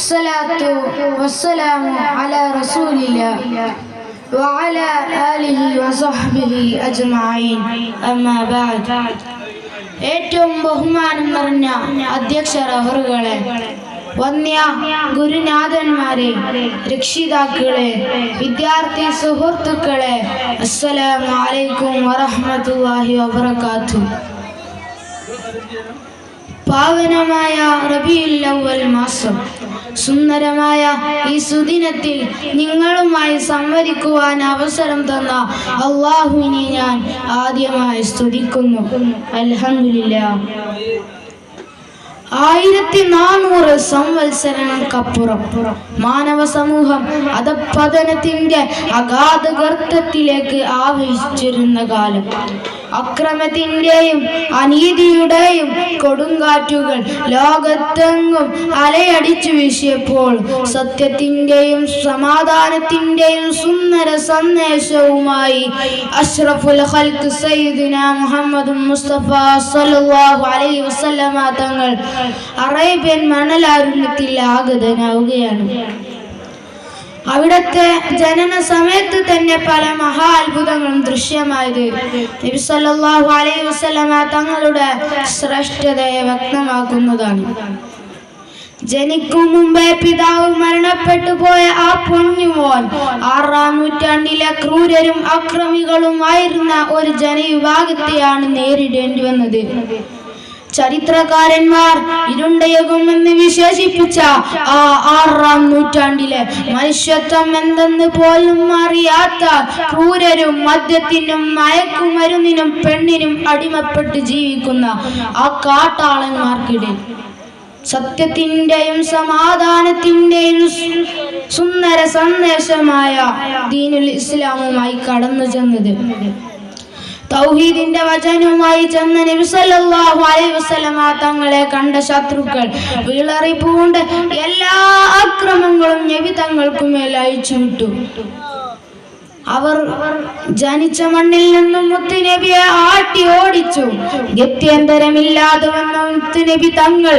അസ്സലാത്തു വസ്സലാമു അലാ റസൂലില്ലാഹ് വഅലാ ആലിഹി വസഹ്ബിഹി അജ്മഈൻ. അമ്മാ ബഅദ്. ഏറ്റവും ബഹുമാനം നിറഞ്ഞ അധ്യക്ഷർ അവറുകളെ, വന്യ ഗുരുനാഥന്മാരെ, രക്ഷിതാക്കളെ, വിദ്യാർത്ഥി സുഹൃത്തുക്കളെ, അസ്സലാമു അലൈക്കും വറഹ്മത്തുള്ളാഹി വബറകാതുഹു. പാവനമായ റബീഉൽ അവ്വൽ മാസം, സുന്ദരമായ ഈ സുദിനത്തിൽ നിങ്ങളുമായി സംവദിക്കുവാൻ അവസരം തന്ന അല്ലാഹുവിനെ ഞാൻ ആദ്യമായി സ്തുതിക്കുന്നു. അൽഹംദുലില്ലാഹ്. 1400 സംവത്സരങ്ങൾക്കപ്പുറം മാനവ സമൂഹം അധഃപതനത്തിന്റെ അഗാധ ഗർത്തത്തിലേക്ക് ആവഹിച്ചിരുന്ന കാലം, അക്രമത്തിന്റെയും അനീതിയുടെയും കൊടുങ്കാറ്റുകൾ ലോകത്തെങ്ങും അലയടിച്ചു വീശിയപ്പോൾ സത്യത്തിന്റെയും സമാധാനത്തിന്റെയും സുന്ദര സന്ദേശവുമായി അഷ്റഫുൽ ഖൽഖ് സയ്യിദുനാ മുഹമ്മദ് മുസ്തഫ സല്ലല്ലാഹു അലൈഹി വസല്ലമ തങ്ങൾ അറേബ്യൻ മണലാരുണ്യത്തിൽ ആഗതനാവുകയാണ്. അവിടത്തെ ജനന സമയത്ത് തന്നെ പല മഹാ അത്ഭുതങ്ങളും ദൃശ്യമായത് നബി സല്ലല്ലാഹു അലൈഹി വസല്ലമ തങ്ങളുടെ ശ്രേഷ്ഠതയെ വ്യക്തമാക്കുന്നതാണ്. ജനിക്കും മുമ്പേ പിതാവ് മരണപ്പെട്ടു പോയ ആ പൊന്നുമോൻ 6-ാം നൂറ്റാണ്ടിലെ ക്രൂരരും അക്രമികളുമായിരുന്ന ഒരു ജനവിഭാഗത്തെയാണ് നേരിടേണ്ടി വന്നത്. ചരിത്രകാരന്മാർ ഇരുണ്ടയുഗം എന്ന് വിശേഷിപ്പിച്ച ആ 6-ാം നൂറ്റാണ്ടിലെ മനുഷ്യത്വം എന്തെന്ന് പോലും അറിയാത്ത ക്രൂരരും മദ്യത്തിനും മയക്കുമരുന്നിനും പെണ്ണിനും അടിമപ്പെട്ട് ജീവിക്കുന്ന ആ കാട്ടാളന്മാർക്കിടയിൽ സത്യത്തിന്റെയും സമാധാനത്തിന്റെയും സുന്ദര സന്ദേശമായ ദീനുൽ ഇസ്ലാമുമായി കടന്നു ചെന്നത്, തൗഹീദിന്റെ വചനവുമായി ചെന്ന നബി സല്ലല്ലാഹു അലൈഹി വസല്ലമ തങ്ങളെ കണ്ട ശത്രുക്കൾ വിളറിപ്പൂണ്ട് എല്ലാ അക്രമങ്ങളും നബി തങ്ങൾക്കുമേൽ അയച്ചുവിട്ടു. അവർ ജനിച്ച മണ്ണിൽ നിന്നും മുത്തുനബിയെ ആട്ടി ഓടിച്ചു. ഗത്യന്തരമില്ലാതെ വന്ന മുത്തുനബി തങ്ങൾ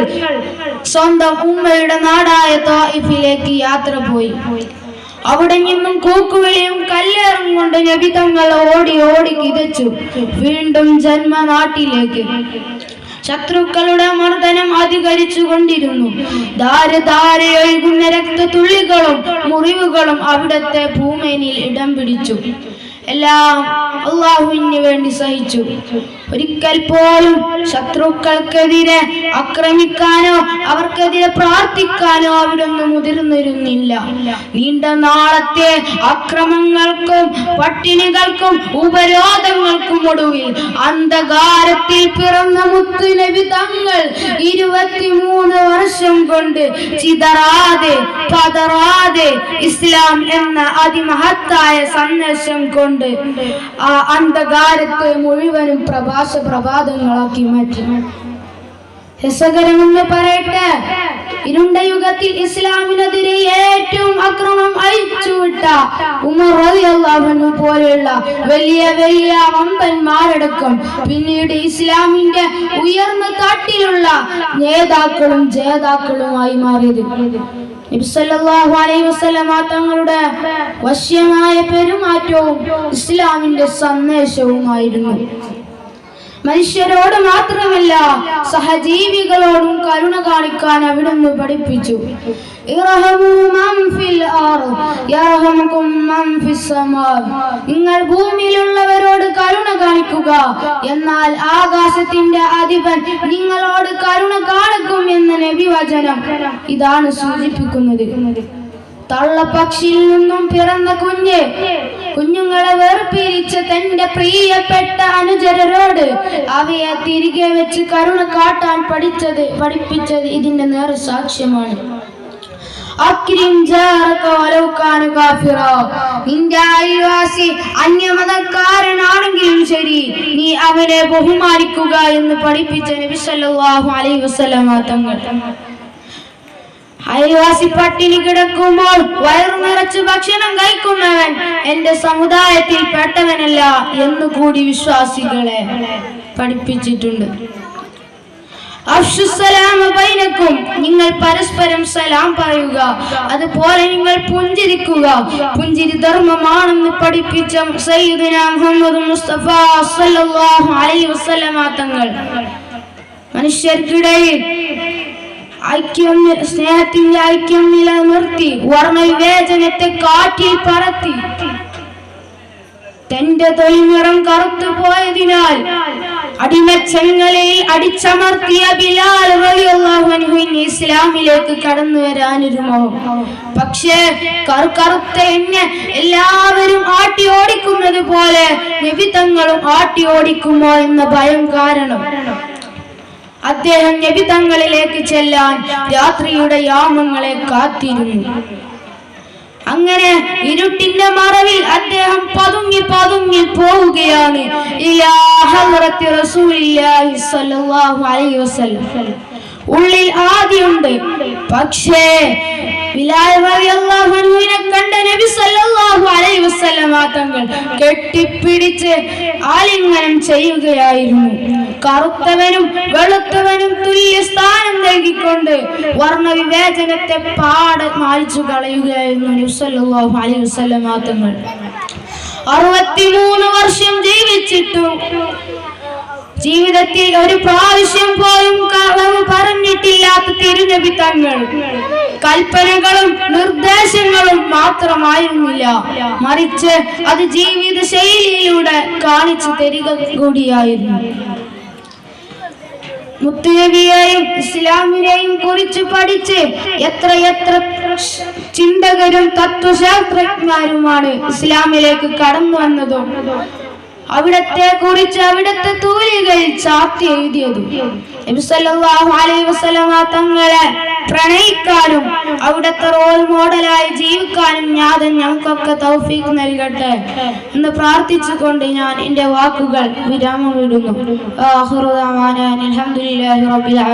സ്വന്തം ഉമ്മയുടെ നാടായ ത്വായിഫിലേക്ക് യാത്ര പോയി. അവിടെ നിന്നും കൂക്കുവിളിയും കല്ലേറും കൊണ്ട് നബി തങ്ങൾ ഓടി ഓടി കിതച്ചു വീണ്ടും ജന്മനാട്ടിലേക്ക്. ശത്രുക്കളുടെ മർദ്ദനം അധികരിച്ചു കൊണ്ടിരുന്നു. ധാരധാരയൊഴുകുന്ന രക്തത്തുള്ളികളും മുറിവുകളും അവിടത്തെ ഭൂമിയിൽ ഇടം പിടിച്ചു. എല്ലാം അല്ലാഹുവിന് വേണ്ടി സഹിച്ചു. ഒരിക്കൽ പോലും ശത്രുക്കൾക്കെതിരെ ആക്രമിക്കാനോ അവർക്കെതിരെ പ്രാർത്ഥിക്കാനോ അവിടൊന്ന് മുതിർന്നിരുന്നില്ല. നീണ്ട നാളത്തെ അക്രമങ്ങൾക്കും പട്ടിണികൾക്കും ഉപരോധങ്ങൾക്കും ഒടുവിൽ അന്ധകാരത്തിൽ പിറന്ന മുത്തുനബി തങ്ങൾ 23 വർഷം കൊണ്ട് ചിതറാതെ പതറാതെ ഇസ്ലാം എന്ന അതിമഹത്തായ സന്ദേശം കൊണ്ട് ആ അന്ധകാരത്തെ മുഴുവനും പ്രഭാതങ്ങളാക്കി മാറ്റി. രസകരമെന്ന് പറയട്ടെ, ഇരുണ്ട യുഗത്തിൽ ഇസ്ലാമിനെതിരെ ഏറ്റവും അക്രമം അയച്ചുവിട്ട ഉമർ റളിയല്ലാഹു അൻഹു പോലെയുള്ള വലിയ വലിയ വമ്പന്മാരടക്കം പിന്നീട് ഇസ്ലാമിന്റെ ഉയർന്ന തട്ടിലുള്ള നേതാക്കളും ജേതാക്കളുമായി മാറിയത് നബി സല്ലല്ലാഹു അലൈഹി വസല്ലമ തങ്ങളുടെ വശ്യമായ പെരുമാറ്റവും ഇസ്ലാമിന്റെ സന്ദേശവുമായിരുന്നു. മനുഷ്യരോട് മാത്രമല്ല സഹജീവികളോടും കരുണ കാണിക്കാൻ അവിടുന്ന് പഠിപ്പിച്ചു. നിങ്ങൾ ഭൂമിയിലുള്ളവരോട് കരുണ കാണിക്കുക, എന്നാൽ ആകാശത്തിന്റെ അധിപൻ നിങ്ങളോട് കരുണ കാണിക്കും എന്ന നബി വചനം ഇതാണ് സൂചിപ്പിക്കുന്നത്. തള്ളപ്പക്ഷിയിൽ നിന്നും പിറന്ന കുഞ്ഞുങ്ങളെ വേർപിരിച്ച തന്റെ പ്രിയപ്പെട്ട അനുചരരോട് അവയെ തിരികെ വെച്ച് കരുണ കാട്ടാൻ പഠിപ്പിച്ചത് ഇതിന്റെ നേരെ സാക്ഷ്യമാണ്. നിന്റെ അയൽവാസി അന്യമതക്കാരനാണെങ്കിലും ശരി, നീ അവനെ ബഹുമാനിക്കുക എന്ന് പഠിപ്പിച്ച നബി സല്ലല്ലാഹു അലൈഹി വസല്ലമ തങ്ങൾ. അയൽവാസി പട്ടിണി കിടക്കുമ്പോൾ വയറു നിറച്ച് ഭക്ഷണം കഴിക്കുന്നവൻ എന്റെ സമുദായത്തിൽ പെട്ടവനല്ല എന്നുകൂടി വിശ്വാസികളെ പഠിപ്പിച്ചിട്ടുണ്ട്. അഫ്ശുസ്സലാമ ബൈനക്കും, നിങ്ങൾ പരസ്പരം സലാം പറയുക. അതുപോലെ നിങ്ങൾ പുഞ്ചിരിക്കുക, പുഞ്ചിരി ധർമ്മമാണെന്ന് പഠിപ്പിച്ച സയ്യിദുനാ മുഹമ്മദ് മുസ്തഫ സല്ലല്ലാഹു അലൈഹി വസല്ലമ തങ്ങൾ മനുഷ്യർക്കിടയിൽ സ്നേഹത്തിന്റെ ഐക്യം നിലനിർത്തി വർണ്ണവിവേചനത്തെ കാറ്റിൽ പറത്തി. തന്റെ തൊലിനിറം കറുത്തു പോയതിനാൽ അടിമച്ചങ്ങലയിൽ അടിച്ചമർത്തിയ ബിലാൽ റളിയല്ലാഹു അൻഹു ഇസ്ലാമിലേക്ക് കടന്നു വരാനിരുന്നു. പക്ഷേ കറുത്ത എന്നെ എല്ലാവരും ആട്ടി ഓടിക്കുന്നത് പോലെ നബി തങ്ങളും ആട്ടി ഓടിക്കുമോ എന്ന ഭയം കാരണം അദ്ദേഹം നബി തങ്ങളിലേക്ക് ചെല്ലാൻ രാത്രിയുടെ യാമങ്ങളെ കാത്തിരുന്നു. അങ്ങനെ ഇരുട്ടിന്റെ മറവിൽ അദ്ദേഹം പതുങ്ങി പോവുകയാണ് ഇലാ ഹദ്റത്തി റസൂലില്ലാഹി സ്വല്ലല്ലാഹു അലൈഹി വസല്ലം. ഉള്ളിൽ ആദിയുണ്ട്, പക്ഷേ ബിലാൽ റളിയല്ലാഹു അൻഹുവിനെ കണ്ട നബി സല്ലല്ലാഹു അലൈഹി വസല്ലം തങ്ങൾ കെട്ടിപ്പിടിച്ച് ആലിംഗനം ചെയ്യുകയായിരുന്നു. കറുത്തവനും വെളുത്തവനും തുല്യ സ്ഥാനം നൽകിക്കൊണ്ട് വർണ്ണവിവേചനത്തെ പാടെ മായ്ച്ചു കളയുകയായിരുന്നു നബി സല്ലല്ലാഹു അലൈഹി വസല്ലം തങ്ങൾ. 63 വർഷം ജീവിച്ചിട്ടും ജീവിതത്തിൽ ഒരു പ്രാവശ്യം പോലും കളവ് പറഞ്ഞിട്ടില്ലാത്ത തിരുനബി തങ്ങൾ കൽപ്പനകളും നിർദ്ദേശങ്ങളും മാത്രമായിരുന്നില്ല, മറിച്ച് അത് ജീവിത ശൈലിയിലൂടെ കാണിച്ചു തരിക കൂടിയായിരുന്നു. മുത്തുനബിയെയും ഇസ്ലാമിനെയും കുറിച്ച് പഠിച്ച് എത്ര ചിന്തകരും തത്വശാസ്ത്രജ്ഞരുമാണ് ഇസ്ലാമിലേക്ക് കടന്നു വന്നതും അവിടത്തെ കുറിച്ച് അവിടത്തെ തൂലികയിൽ ചാർത്തി എഴുതിയതും. നബി സല്ലല്ലാഹു അലൈഹി വസല്ലമ തങ്ങളെ പ്രണയിക്കാനും അവിടത്തെ റോൾ മോഡലായി ജീവിക്കാനും നാഥൻ ഞങ്ങൾക്കൊക്കെ തൗഫീഖ് നൽകട്ടെ എന്ന് പ്രാർത്ഥിച്ചുകൊണ്ട് ഞാൻ എൻ്റെ വാക്കുകൾ വിരാമം വിടുന്നു. ആഖിറു ദഅവാനാ അൽഹംദുലില്ലാഹി റബ്ബിൽ ആലമീൻ.